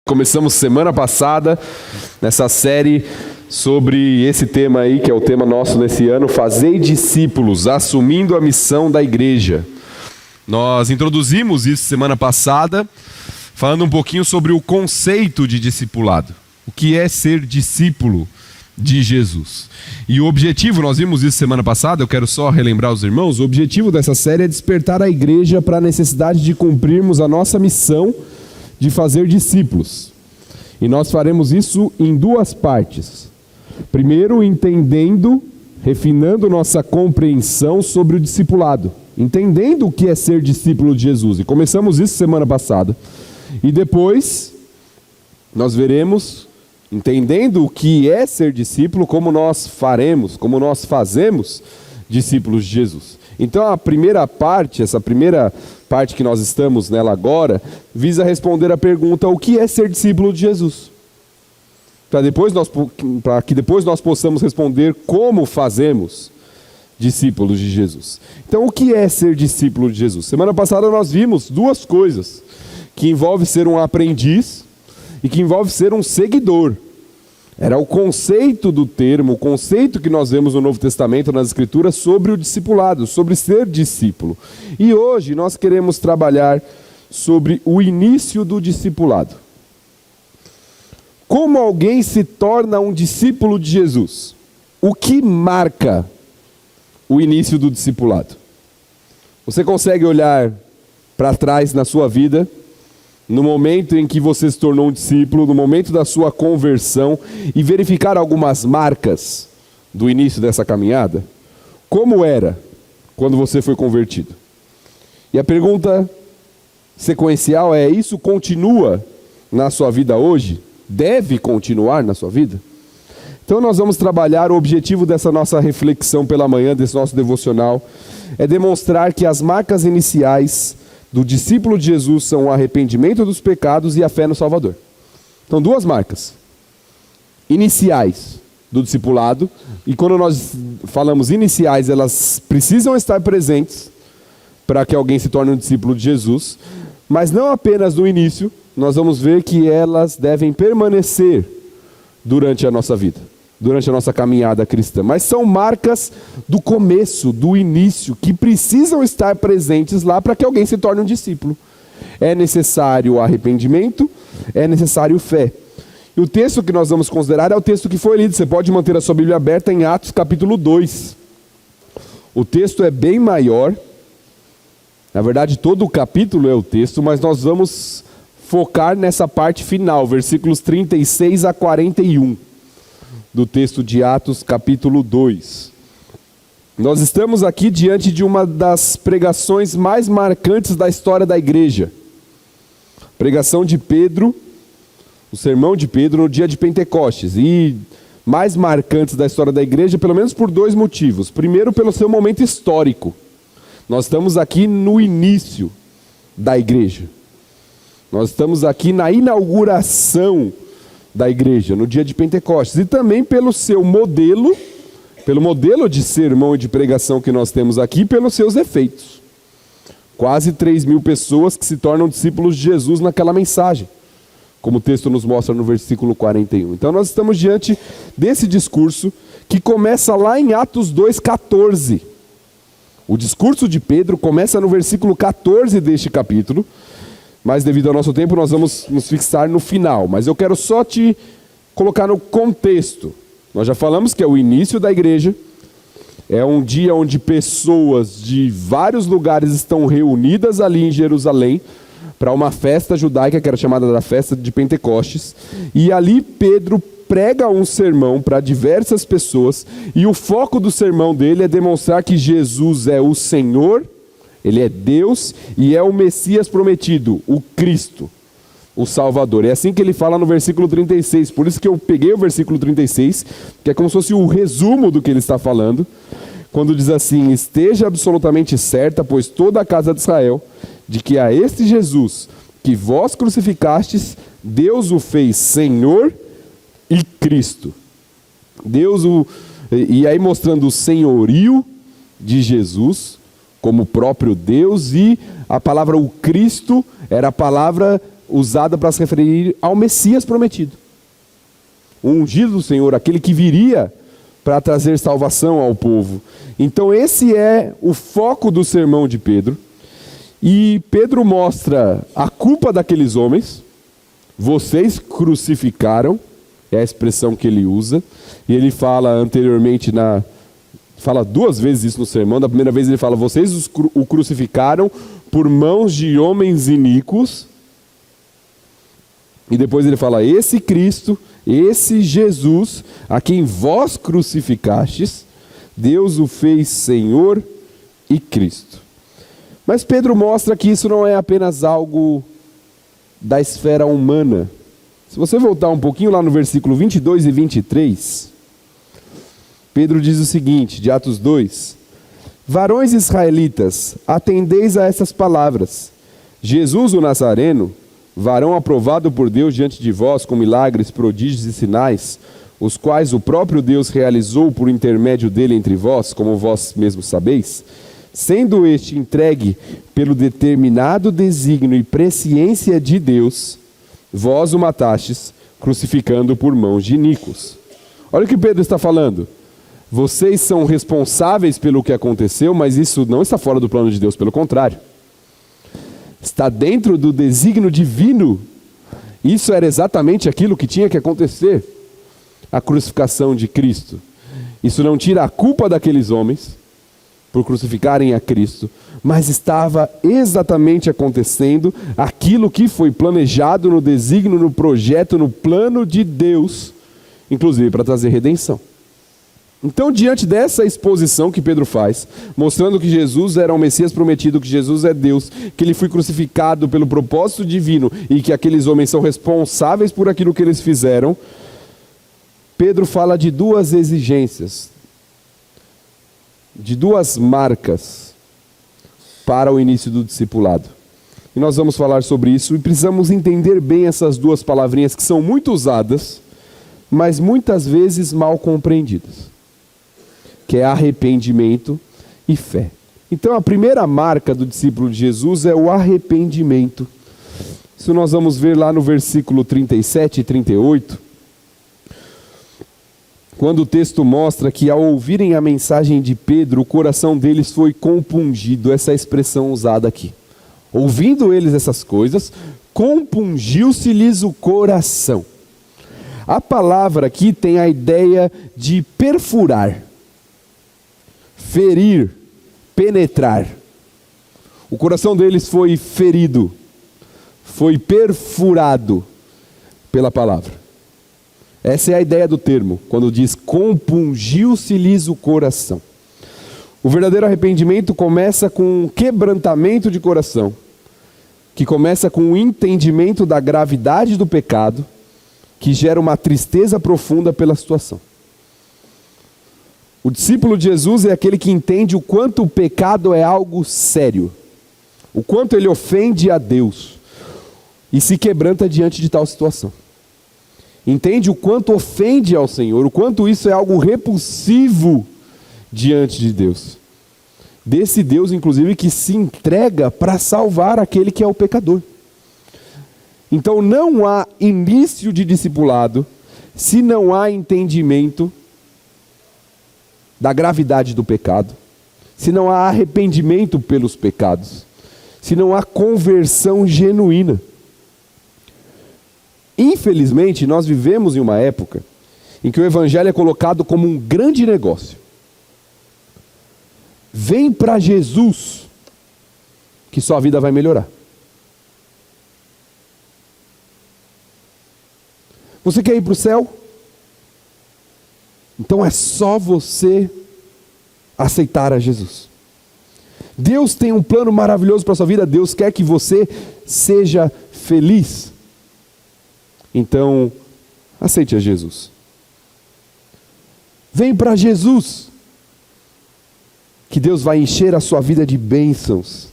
Começamos semana passada nessa série sobre esse tema aí, que é o tema nosso nesse ano, Fazei discípulos, assumindo a missão da igreja. Nós introduzimos isso semana passada, falando um pouquinho sobre o conceito de discipulado. O que é ser discípulo de Jesus. E o objetivo, nós vimos isso semana passada, eu quero só relembrar os irmãos, o objetivo dessa série é despertar a igreja para a necessidade de cumprirmos a nossa missão de fazer discípulos. E nós faremos isso em duas partes. Primeiro, entendendo, refinando nossa compreensão sobre o discipulado. Entendendo o que é ser discípulo de Jesus. E começamos isso semana passada. E depois, nós veremos, entendendo o que é ser discípulo, como nós faremos, como nós fazemos discípulos de Jesus. Então a primeira parte, essa primeira parte que nós estamos nela agora, visa responder a pergunta: o que é ser discípulo de Jesus? Para que depois nós possamos responder como fazemos discípulos de Jesus. Então o que é ser discípulo de Jesus? Semana passada nós vimos duas coisas, que envolve ser um aprendiz e que envolve ser um seguidor. Era o conceito do termo, o conceito que nós vemos no Novo Testamento, nas Escrituras, sobre o discipulado, sobre ser discípulo. E hoje nós queremos trabalhar sobre o início do discipulado. Como alguém se torna um discípulo de Jesus? O que marca o início do discipulado? Você consegue olhar para trás na sua vida, no momento em que você se tornou um discípulo, no momento da sua conversão, e verificar algumas marcas do início dessa caminhada? Como era quando você foi convertido? E a pergunta sequencial é: isso continua na sua vida hoje? Deve continuar na sua vida? Então nós vamos trabalhar, o objetivo dessa nossa reflexão pela manhã, desse nosso devocional, é demonstrar que as marcas iniciais do discípulo de Jesus são o arrependimento dos pecados e a fé no Salvador. Então, duas marcas iniciais do discipulado, e quando nós falamos iniciais, elas precisam estar presentes para que alguém se torne um discípulo de Jesus, mas não apenas no início. Nós vamos ver que elas devem permanecer durante a nossa vida, durante a nossa caminhada cristã, mas são marcas do começo, do início, que precisam estar presentes lá para que alguém se torne um discípulo. É necessário arrependimento, é necessário fé. E o texto que nós vamos considerar é o texto que foi lido. Você pode manter a sua Bíblia aberta em Atos capítulo 2. O texto é bem maior. Na verdade, todo o capítulo é o texto, mas nós vamos focar nessa parte final, versículos 36 a 41. Do texto de Atos capítulo 2. Nós estamos aqui diante de uma das pregações mais marcantes da história da igreja. Pregação de Pedro, o sermão de Pedro no dia de Pentecostes. E mais marcantes da história da igreja, pelo menos por dois motivos. Primeiro, pelo seu momento histórico. Nós estamos aqui no início da igreja. Nós estamos aqui na inauguração da igreja, no dia de Pentecostes, e também pelo seu modelo, pelo modelo de sermão e de pregação que nós temos aqui, pelos seus efeitos. Quase 3.000 pessoas que se tornam discípulos de Jesus naquela mensagem, como o texto nos mostra no versículo 41. Então nós estamos diante desse discurso que começa lá em Atos 2,14. O discurso de Pedro começa no versículo 14 deste capítulo, mas devido ao nosso tempo nós vamos nos fixar no final. Mas eu quero só te colocar no contexto. Nós já falamos que é o início da igreja. É um dia onde pessoas de vários lugares estão reunidas ali em Jerusalém para uma festa judaica que era chamada da festa de Pentecostes. E ali Pedro prega um sermão para diversas pessoas. E o foco do sermão dele é demonstrar que Jesus é o Senhor, Ele é Deus e é o Messias prometido, o Cristo, o Salvador. É assim que ele fala no versículo 36. Por isso que eu peguei o versículo 36, que é como se fosse o resumo do que ele está falando. Quando diz assim: esteja absolutamente certa, pois toda a casa de Israel, de que a este Jesus que vós crucificastes, Deus o fez Senhor e Cristo. E aí mostrando o senhorio de Jesus como próprio Deus, e a palavra o Cristo era a palavra usada para se referir ao Messias prometido. O ungido do Senhor, aquele que viria para trazer salvação ao povo. Então esse é o foco do sermão de Pedro. E Pedro mostra a culpa daqueles homens. Vocês crucificaram, é a expressão que ele usa. E ele fala anteriormente, fala duas vezes isso no sermão. Da primeira vez ele fala, vocês o crucificaram por mãos de homens iníquos. E depois ele fala, esse Cristo, esse Jesus, a quem vós crucificastes, Deus o fez Senhor e Cristo. Mas Pedro mostra que isso não é apenas algo da esfera humana. Se você voltar um pouquinho lá no versículo 22 e 23, Pedro diz o seguinte, de Atos 2, varões israelitas, atendeis a essas palavras. Jesus o Nazareno, varão aprovado por Deus diante de vós com milagres, prodígios e sinais, os quais o próprio Deus realizou por intermédio dele entre vós, como vós mesmos sabeis, sendo este entregue pelo determinado desígnio e presciência de Deus, vós o matastes, crucificando por mãos de iníquos. Olha o que Pedro está falando. Vocês são responsáveis pelo que aconteceu, mas isso não está fora do plano de Deus, pelo contrário. Está dentro do desígnio divino. Isso era exatamente aquilo que tinha que acontecer. A crucificação de Cristo. Isso não tira a culpa daqueles homens por crucificarem a Cristo, mas estava exatamente acontecendo aquilo que foi planejado no desígnio, no projeto, no plano de Deus, inclusive para trazer redenção. Então, diante dessa exposição que Pedro faz, mostrando que Jesus era o Messias prometido, que Jesus é Deus, que ele foi crucificado pelo propósito divino e que aqueles homens são responsáveis por aquilo que eles fizeram, Pedro fala de duas exigências, de duas marcas para o início do discipulado. E nós vamos falar sobre isso e precisamos entender bem essas duas palavrinhas que são muito usadas, mas muitas vezes mal compreendidas, que é arrependimento e fé. Então a primeira marca do discípulo de Jesus é o arrependimento. Isso nós vamos ver lá no versículo 37 e 38, quando o texto mostra que ao ouvirem a mensagem de Pedro, o coração deles foi compungido, essa expressão usada aqui. Ouvindo eles essas coisas, compungiu-se-lhes o coração. A palavra aqui tem a ideia de perfurar, ferir, penetrar. O coração deles foi ferido, foi perfurado pela palavra. Essa é a ideia do termo, quando diz compungiu-se-lhes o coração. O verdadeiro arrependimento começa com um quebrantamento de coração, que começa com o entendimento da gravidade do pecado, que gera uma tristeza profunda pela situação. O discípulo de Jesus é aquele que entende o quanto o pecado é algo sério, o quanto ele ofende a Deus e se quebranta diante de tal situação. Entende o quanto ofende ao Senhor, o quanto isso é algo repulsivo diante de Deus. Desse Deus, inclusive, que se entrega para salvar aquele que é o pecador. Então não há início de discipulado se não há entendimento da gravidade do pecado, se não há arrependimento pelos pecados, se não há conversão genuína. Infelizmente, nós vivemos em uma época em que o evangelho é colocado como um grande negócio. Vem para Jesus, que sua vida vai melhorar. Você quer ir para o céu? Então é só você aceitar a Jesus. Deus tem um plano maravilhoso para a sua vida. Deus quer que você seja feliz. Então, aceite a Jesus. Vem para Jesus, que Deus vai encher a sua vida de bênçãos.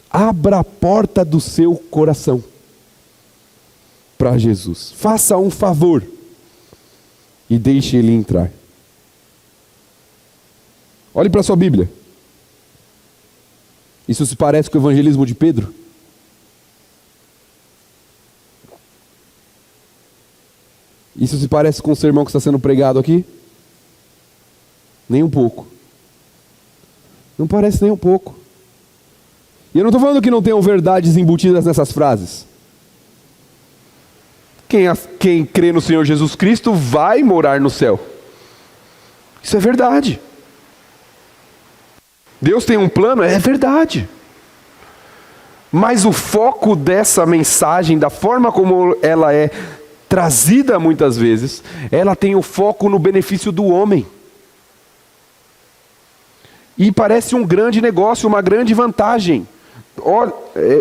Abra a porta do seu coração para Jesus. Faça um favor e deixe Ele entrar. Olhe para a sua Bíblia. Isso se parece com o evangelismo de Pedro? Isso se parece com o sermão que está sendo pregado aqui? Nem um pouco. Não parece nem um pouco. E eu não estou falando que não tenham verdades embutidas nessas frases. Quem crê no Senhor Jesus Cristo vai morar no céu. Isso é verdade. Deus tem um plano, é verdade. Mas o foco dessa mensagem, da forma como ela é trazida muitas vezes, ela tem o foco no benefício do homem. E parece um grande negócio, uma grande vantagem. Olha,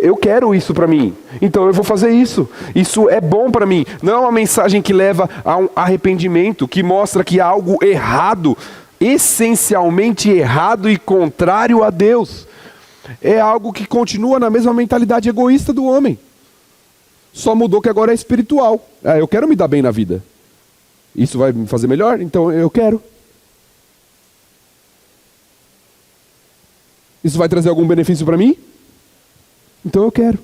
eu quero isso para mim, então eu vou fazer isso. Isso é bom para mim. Não é uma mensagem que leva a um arrependimento, que mostra que há algo errado, essencialmente errado e contrário a Deus. É algo que continua na mesma mentalidade egoísta do homem. Só mudou que agora é espiritual. Eu quero me dar bem na vida. Isso vai me fazer melhor? Então eu quero. Isso vai trazer algum benefício para mim? Então eu quero.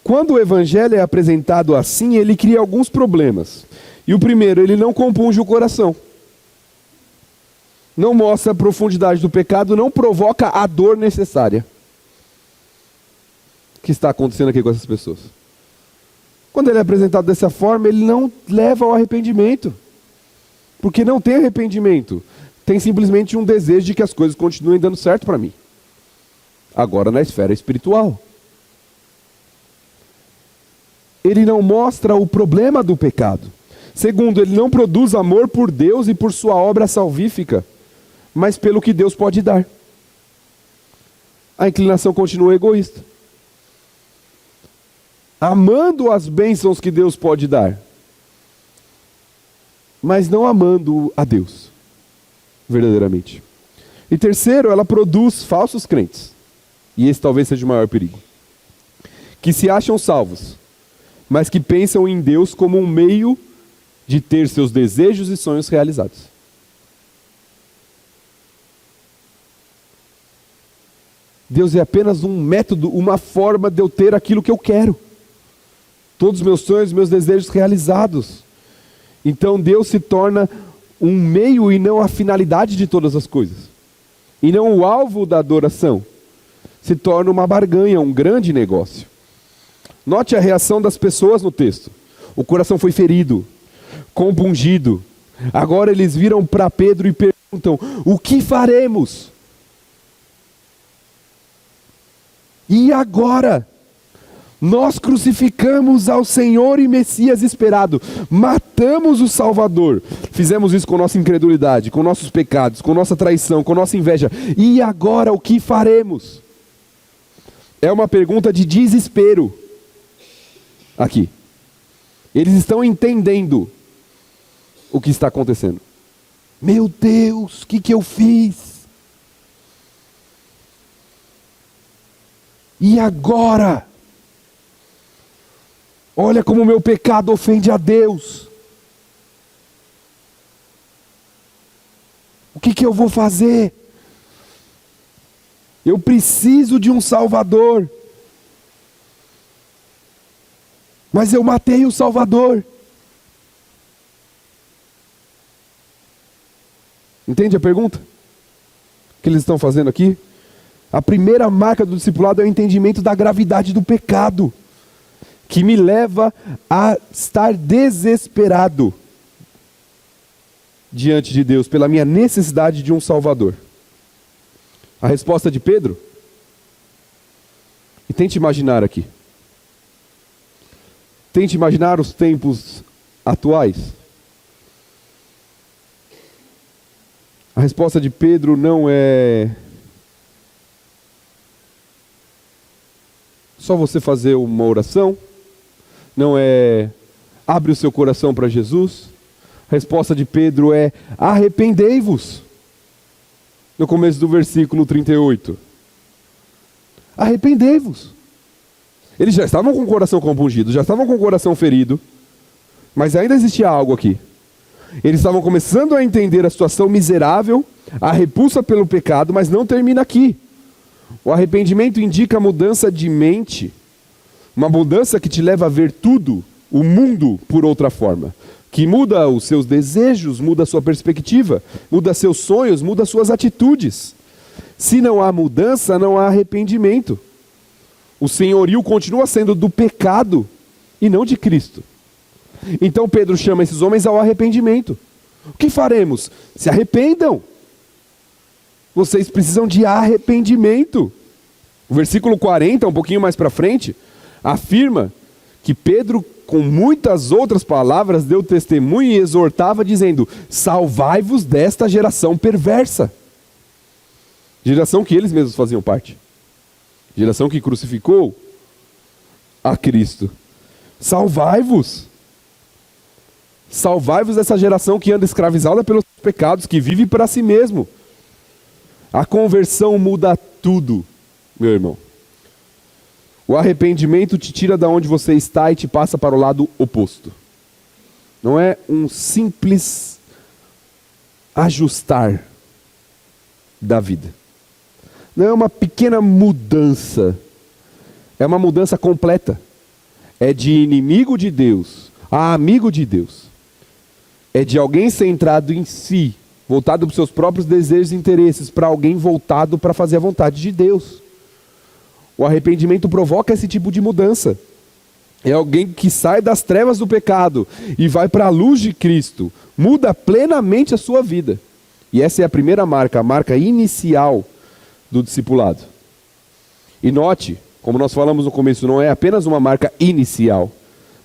Quando o evangelho é apresentado assim, ele cria alguns problemas. E o primeiro, ele não compunge o coração. Não mostra a profundidade do pecado, não provoca a dor necessária. O que está acontecendo aqui com essas pessoas? Quando ele é apresentado dessa forma, ele não leva ao arrependimento. Porque não tem arrependimento. Tem simplesmente um desejo de que as coisas continuem dando certo para mim. Agora na esfera espiritual. Ele não mostra o problema do pecado. Segundo, ele não produz amor por Deus e por sua obra salvífica, mas pelo que Deus pode dar. A inclinação continua egoísta. Amando as bênçãos que Deus pode dar, mas não amando a Deus, verdadeiramente. E terceiro, ela produz falsos crentes. E esse talvez seja o maior perigo. Que se acham salvos, mas que pensam em Deus como um meio de ter seus desejos e sonhos realizados. Deus é apenas um método, uma forma de eu ter aquilo que eu quero. Todos os meus sonhos, meus desejos realizados. Então Deus se torna um meio e não a finalidade de todas as coisas. E não o alvo da adoração. Se torna uma barganha, um grande negócio. Note a reação das pessoas no texto. O coração foi ferido, compungido. Agora eles viram para Pedro e perguntam: o que faremos? E agora? Nós crucificamos ao Senhor e Messias esperado, matamos o Salvador, fizemos isso com nossa incredulidade, com nossos pecados, com nossa traição, com nossa inveja, e agora o que faremos? É uma pergunta de desespero, aqui. Eles estão entendendo o que está acontecendo. Meu Deus, o que eu fiz? E agora? Olha como o meu pecado ofende a Deus. O que eu vou fazer? Eu preciso de um Salvador. Mas eu matei o Salvador. Entende a pergunta que eles estão fazendo aqui? A primeira marca do discipulado é o entendimento da gravidade do pecado, que me leva a estar desesperado diante de Deus pela minha necessidade de um Salvador. A resposta de Pedro? E tente imaginar aqui. Tente imaginar os tempos atuais. A resposta de Pedro não é só você fazer uma oração, não é abre o seu coração para Jesus. A resposta de Pedro é arrependei-vos. No começo do versículo 38. Arrependei-vos. Eles já estavam com o coração compungido, já estavam com o coração ferido, mas ainda existia algo aqui. Eles estavam começando a entender a situação miserável, a repulsa pelo pecado, mas não termina aqui. O arrependimento indica a mudança de mente, uma mudança que te leva a ver tudo o mundo por outra forma, que muda os seus desejos, muda a sua perspectiva, muda seus sonhos, muda suas atitudes. Se não há mudança, não há arrependimento. O senhorio continua sendo do pecado e não de Cristo. Então Pedro chama esses homens ao arrependimento. O que faremos? Se arrependam. Vocês precisam de arrependimento. O versículo 40, um pouquinho mais para frente, afirma que Pedro, com muitas outras palavras, deu testemunho e exortava, dizendo: salvai-vos desta geração perversa. Geração que eles mesmos faziam parte. Geração que crucificou a Cristo. Salvai-vos. Salvai-vos dessa geração que anda escravizada pelos pecados, que vive para si mesmo. A conversão muda tudo, meu irmão. O arrependimento te tira da onde você está e te passa para o lado oposto. Não é um simples ajustar da vida. Não é uma pequena mudança. É uma mudança completa. É de inimigo de Deus a amigo de Deus. É de alguém centrado em si, voltado para os seus próprios desejos e interesses, para alguém voltado para fazer a vontade de Deus. O arrependimento provoca esse tipo de mudança. É alguém que sai das trevas do pecado e vai para a luz de Cristo. Muda plenamente a sua vida. E essa é a primeira marca, a marca inicial do discipulado. E note, como nós falamos no começo, não é apenas uma marca inicial,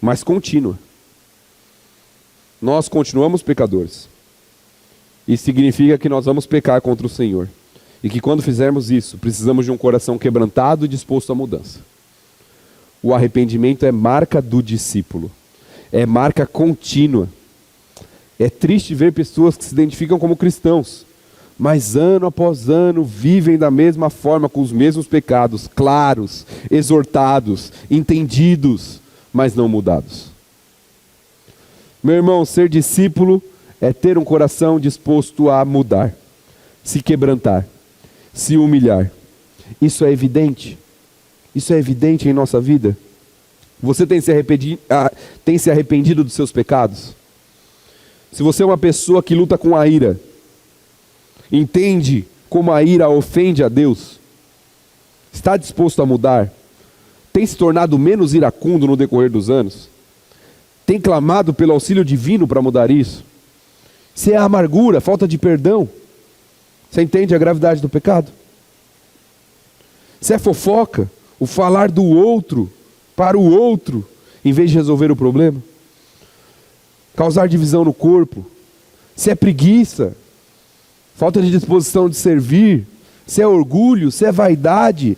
mas contínua. Nós continuamos pecadores. Isso significa que nós vamos pecar contra o Senhor. E que quando fizermos isso, precisamos de um coração quebrantado e disposto à mudança. O arrependimento é marca do discípulo. É marca contínua. É triste ver pessoas que se identificam como cristãos, mas ano após ano vivem da mesma forma, com os mesmos pecados, claros, exortados, entendidos, mas não mudados. Meu irmão, ser discípulo é ter um coração disposto a mudar, se quebrantar, se humilhar. Isso é evidente. Isso é evidente em nossa vida. Você tem se arrependido dos seus pecados? Se você é uma pessoa que luta com a ira, entende como a ira ofende a Deus, está disposto a mudar? Tem se tornado menos iracundo no decorrer dos anos? Tem clamado pelo auxílio divino para mudar isso? Se é a amargura, falta de perdão, você entende a gravidade do pecado? Se é fofoca, o falar do outro para o outro, em vez de resolver o problema? Causar divisão no corpo? Se é preguiça, falta de disposição de servir? Se é orgulho, se é vaidade,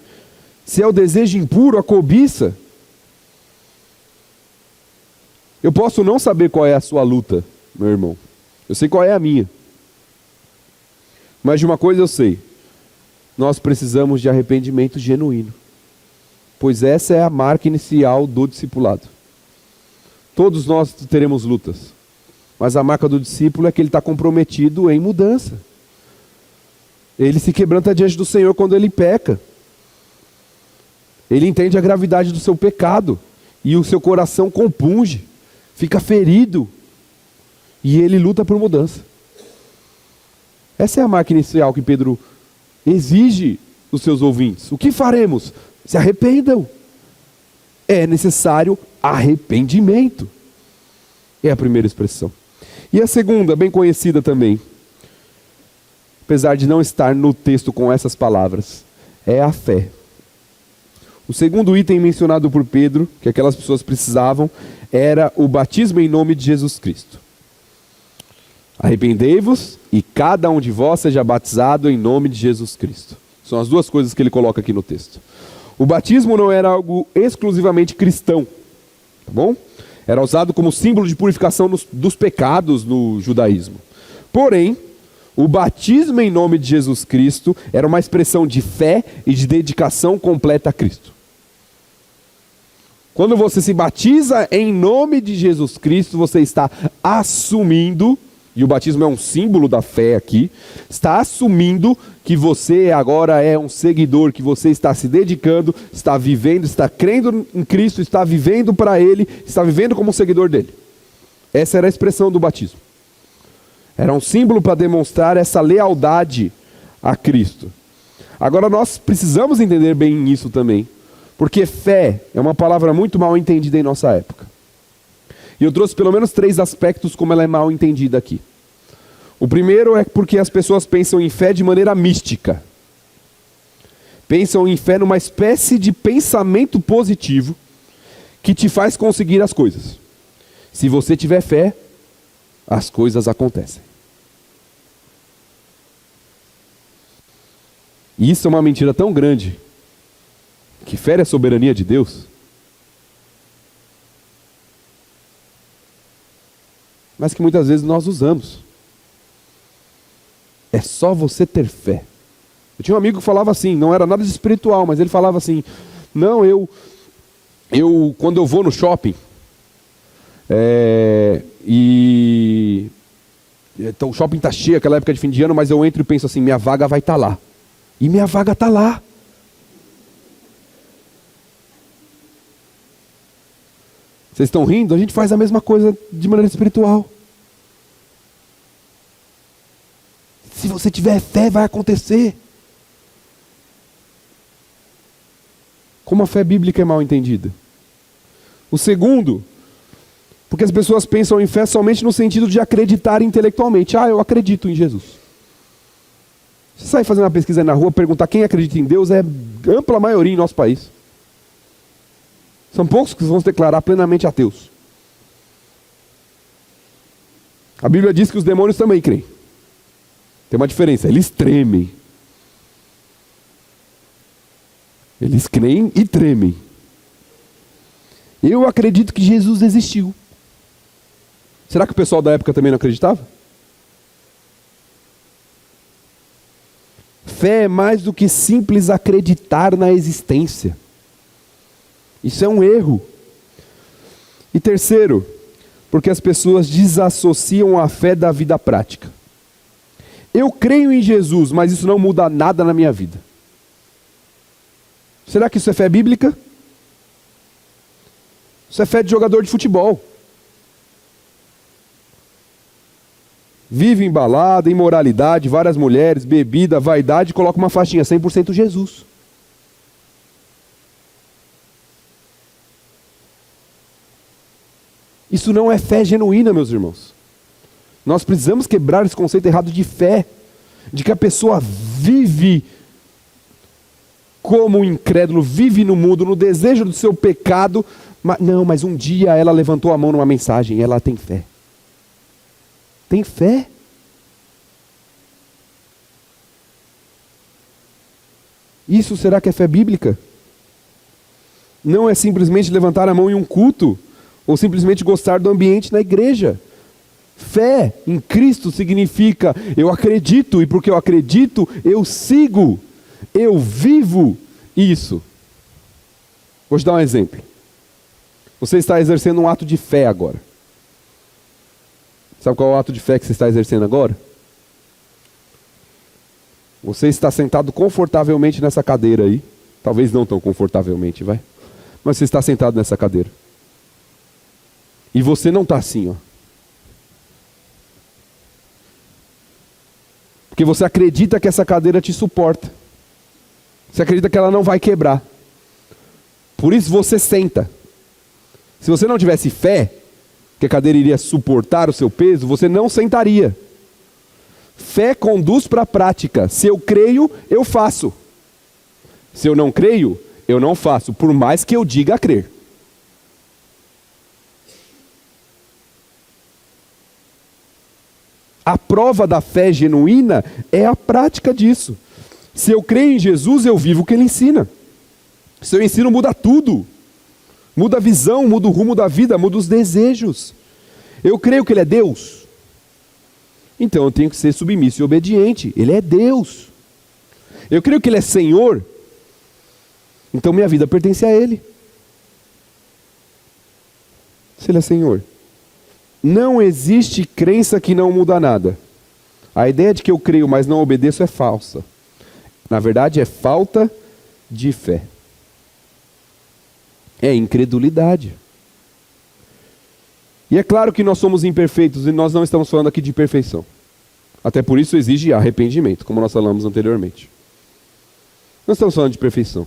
se é o desejo impuro, a cobiça? Eu posso não saber qual é a sua luta, meu irmão. Eu sei qual é a minha. Mas de uma coisa eu sei. Nós precisamos de arrependimento genuíno. Pois essa é a marca inicial do discipulado. Todos nós teremos lutas. Mas a marca do discípulo é que ele está comprometido em mudança. Ele se quebranta diante do Senhor quando ele peca. Ele entende a gravidade do seu pecado. E o seu coração compunge. Fica ferido. E ele luta por mudança. Essa é a marca inicial que Pedro exige dos seus ouvintes. O que faremos? Se arrependam. É necessário arrependimento. É a primeira expressão. E a segunda, bem conhecida também, apesar de não estar no texto com essas palavras, é a fé. O segundo item mencionado por Pedro, que aquelas pessoas precisavam, era o batismo em nome de Jesus Cristo. Arrependei-vos e cada um de vós seja batizado em nome de Jesus Cristo. São as duas coisas que ele coloca aqui no texto. O batismo não era algo exclusivamente cristão, tá bom? Era usado como símbolo de purificação dos pecados no judaísmo. Porém, o batismo em nome de Jesus Cristo era uma expressão de fé e de dedicação completa a Cristo. Quando você se batiza em nome de Jesus Cristo, você está assumindo e o batismo é um símbolo da fé aqui, está assumindo que você agora é um seguidor, que você está se dedicando, está vivendo, está crendo em Cristo, está vivendo para Ele, está vivendo como um seguidor dele. Essa era a expressão do batismo. Era um símbolo para demonstrar essa lealdade a Cristo. Agora nós precisamos entender bem isso também, porque fé é uma palavra muito mal entendida em nossa época. E eu trouxe pelo menos 3 aspectos como ela é mal entendida aqui. O primeiro é porque as pessoas pensam em fé de maneira mística. Pensam em fé numa espécie de pensamento positivo que te faz conseguir as coisas. Se você tiver fé, as coisas acontecem. E isso é uma mentira tão grande, que fé é a soberania de Deus, mas que muitas vezes nós usamos. É só você ter fé. Eu tinha um amigo que falava assim, não era nada de espiritual, mas ele falava assim, não, eu quando eu vou no shopping, então o shopping está cheio, aquela época de fim de ano, mas eu entro e penso assim, minha vaga vai estar lá. E minha vaga está lá. Vocês estão rindo? A gente faz a mesma coisa de maneira espiritual. Se você tiver fé, vai acontecer. Como a fé bíblica é mal entendida. O segundo, porque as pessoas pensam em fé somente no sentido de acreditar intelectualmente. Ah, eu acredito em Jesus. Você sai fazendo uma pesquisa na rua, perguntar quem acredita em Deus, é ampla maioria em nosso país. São poucos que vão se declarar plenamente ateus. A Bíblia diz que os demônios também creem. Tem uma diferença, eles tremem. Eles creem e tremem. Eu acredito que Jesus existiu. Será que o pessoal da época também não acreditava? Fé é mais do que simples acreditar na existência. Isso é um erro. E terceiro, porque as pessoas desassociam a fé da vida prática. Eu creio em Jesus, mas isso não muda nada na minha vida. Será que isso é fé bíblica? Isso é fé de jogador de futebol. Vive em balada, imoralidade, várias mulheres, bebida, vaidade, coloca uma faixinha, 100% Jesus. Isso não é fé genuína, meus irmãos. Nós precisamos quebrar esse conceito errado de fé, de que a pessoa vive como um incrédulo, vive no mundo, no desejo do seu pecado, mas um dia ela levantou a mão numa mensagem, ela tem fé. Tem fé? Isso será que é fé bíblica? Não é simplesmente levantar a mão em um culto, ou simplesmente gostar do ambiente na igreja. Fé em Cristo significa, eu acredito, e porque eu acredito, eu sigo, eu vivo isso. Vou te dar um exemplo. Você está exercendo um ato de fé agora. Sabe qual é o ato de fé que você está exercendo agora? Você está sentado confortavelmente nessa cadeira aí. Talvez não tão confortavelmente, vai. Mas você está sentado nessa cadeira. E você não está assim, ó. Porque você acredita que essa cadeira te suporta. Você acredita que ela não vai quebrar. Por isso você senta. Se você não tivesse fé que a cadeira iria suportar o seu peso, você não sentaria. Fé conduz para a prática. Se eu creio, eu faço. Se eu não creio, eu não faço, por mais que eu diga crer. A prova da fé genuína é a prática disso. Se eu creio em Jesus, eu vivo o que Ele ensina. Seu ensino muda tudo. Muda a visão, muda o rumo da vida, muda os desejos. Eu creio que Ele é Deus. Então eu tenho que ser submisso e obediente. Ele é Deus. Eu creio que Ele é Senhor. Então minha vida pertence a Ele. Se Ele é Senhor. Não existe crença que não muda nada. A ideia de que eu creio, mas não obedeço é falsa. Na verdade, é falta de fé. É incredulidade. E é claro que nós somos imperfeitos e nós não estamos falando aqui de perfeição. Até por isso exige arrependimento, como nós falamos anteriormente. Não estamos falando de perfeição.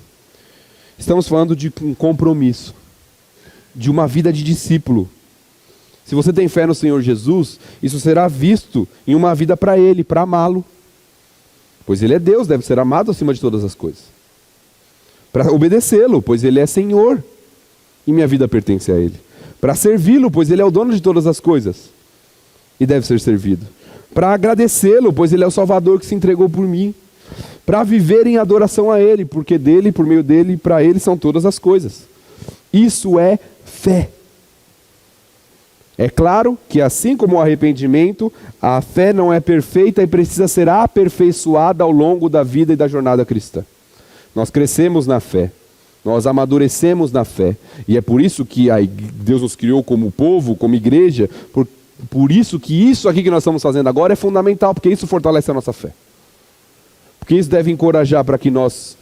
Estamos falando de um compromisso, de uma vida de discípulo. Se você tem fé no Senhor Jesus, isso será visto em uma vida para Ele, para amá-lo. Pois Ele é Deus, deve ser amado acima de todas as coisas. Para obedecê-lo, pois Ele é Senhor e minha vida pertence a Ele. Para servi-lo, pois Ele é o dono de todas as coisas e deve ser servido. Para agradecê-lo, pois Ele é o Salvador que se entregou por mim. Para viver em adoração a Ele, porque dele, por meio dele, para Ele são todas as coisas. Isso é fé. É claro que assim como o arrependimento, a fé não é perfeita e precisa ser aperfeiçoada ao longo da vida e da jornada cristã. Nós crescemos na fé, nós amadurecemos na fé, e é por isso que Deus nos criou como povo, como igreja, por isso que isso aqui que nós estamos fazendo agora é fundamental, porque isso fortalece a nossa fé. Porque isso deve encorajar para que nós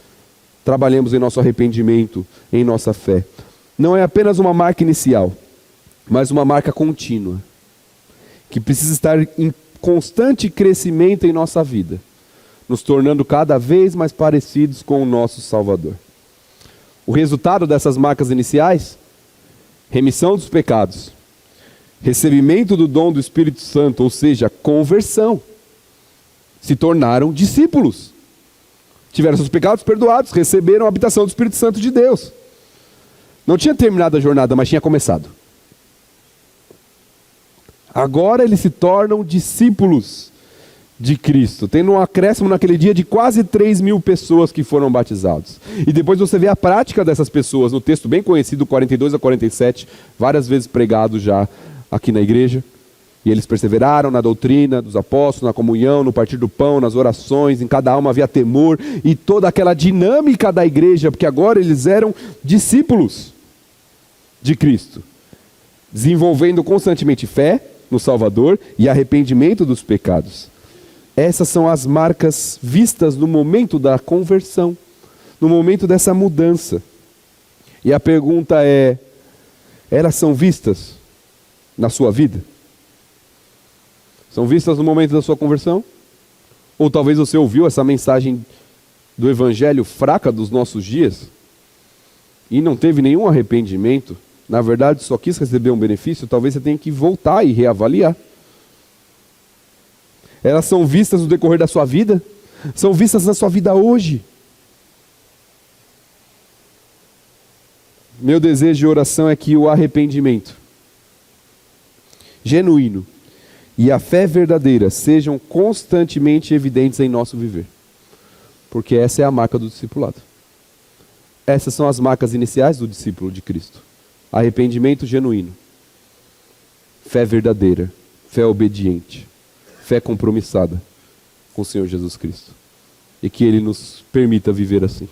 trabalhemos em nosso arrependimento, em nossa fé. Não é apenas uma marca inicial, mas uma marca contínua, que precisa estar em constante crescimento em nossa vida, nos tornando cada vez mais parecidos com o nosso Salvador. O resultado dessas marcas iniciais? Remissão dos pecados, recebimento do dom do Espírito Santo, ou seja, conversão. Se tornaram discípulos, tiveram seus pecados perdoados, receberam a habitação do Espírito Santo de Deus. Não tinha terminado a jornada, mas tinha começado. Agora eles se tornam discípulos de Cristo, tendo um acréscimo naquele dia de quase 3.000 pessoas que foram batizados. E depois você vê a prática dessas pessoas no texto bem conhecido, 42 a 47, várias vezes pregado já aqui na igreja. E eles perseveraram na doutrina dos apóstolos, na comunhão, no partir do pão, nas orações, em cada alma havia temor, e toda aquela dinâmica da igreja, porque agora eles eram discípulos de Cristo, desenvolvendo constantemente fé no Salvador e arrependimento dos pecados. Essas são as marcas vistas no momento da conversão, no momento dessa mudança. E a pergunta é, elas são vistas na sua vida? São vistas no momento da sua conversão? Ou talvez você ouviu essa mensagem do Evangelho fraca dos nossos dias e não teve nenhum arrependimento? Na verdade, só quis receber um benefício, talvez você tenha que voltar e reavaliar. Elas são vistas no decorrer da sua vida? São vistas na sua vida hoje? Meu desejo de oração é que o arrependimento genuíno e a fé verdadeira sejam constantemente evidentes em nosso viver. Porque essa é a marca do discipulado. Essas são as marcas iniciais do discípulo de Cristo. Arrependimento genuíno, fé verdadeira, fé obediente, fé compromissada com o Senhor Jesus Cristo. E que Ele nos permita viver assim.